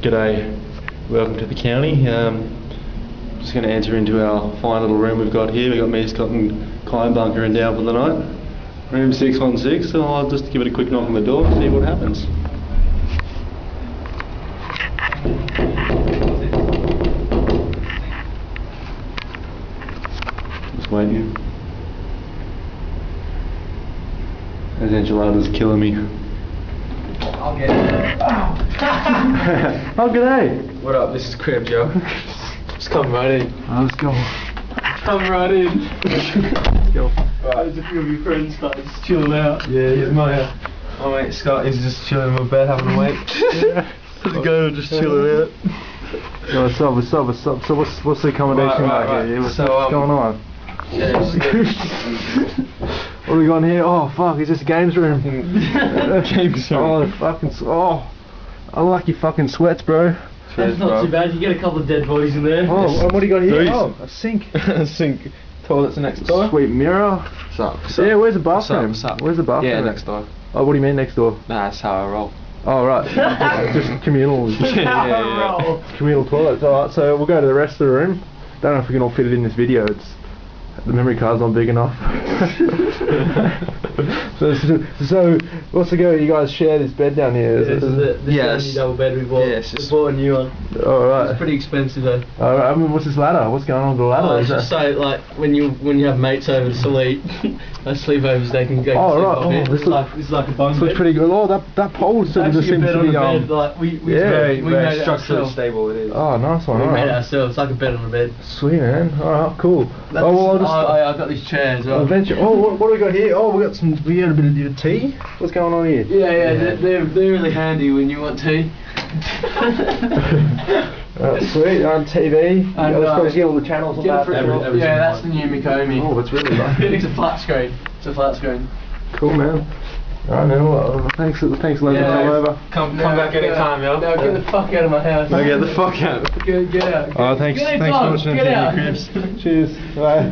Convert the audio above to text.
G'day, welcome to the county. Just going to enter into our fine little room we've got here. We've got me, Scott and Kai bunkering down for the night. Room 616, so I'll just give it a quick knock on the door and see what happens. Just waiting. Those enchiladas are killing me. I'll get it. Oh, g'day. What up? This is Crib, yo. Just come right in. Oh, let's go. Come right in. Let's go. Right, there's a few of your friends starting just chilling out. Yeah, here's my My mate Scott is just chilling in my bed having a wait. How's it going? Just chilling out. Yo, what's up? What's up? What's up? So what's the accommodation like here? What's going on? Yeah, What are we got here? Oh fuck, is this a games room? Games room. Oh, the fucking I like your fucking sweats, bro. That's not too bad. You get a couple of dead bodies in there. Oh, and what do you got here? Decent. Oh, a sink. A sink. Toilets next door. Sweet mirror. What's up? Yeah, where's the bathroom? What's up? Where's the bathroom? Yeah, next door. Oh, what do you mean next door? Nah, that's how I roll. Oh, right. just communal. Yeah. Communal toilets. Alright, so we'll go to the rest of the room. Don't know if we can all fit it in this video. The memory card's not big enough. so what's the go? You guys share this bed down here? This is the only double bed we bought. Yes, We bought a new one. Alright. It's pretty expensive though. Alright, I mean, what's this ladder? What's going on with the ladder? Oh, it's just so like when you have mates over to sleep, sleepovers, they can go. Oh, sleep right. up Oh, here. this It's like a bunk This bed. looks pretty good. Oh, that pole sort of just Actually, seems a bed to on be a bed. Like we Very made it structurally ourselves. stable it is. Oh, nice one. We made it Alright. ourselves. It's like a bed on a bed. Sweet, man. Alright, cool. That's, Oh, well, I'll just. I got this chair as well. Adventure. Oh, what do we got here? Oh, we got a bit of your tea. What's going on here? Yeah. They're really handy when you want tea. Sweet, on TV. And, Let's probably get all the channels on that. Yeah, that's the new Mikomi. Oh, that's really nice. It's a flat screen. It's a flat screen. Cool, man. Alright, man. Well, thanks for letting me come over. Come back anytime, yo. No, get the fuck out of my house. I'll get the fuck out. Get out. Oh, thanks Get for out, watching get TV out. Cribs. Cheers. Bye.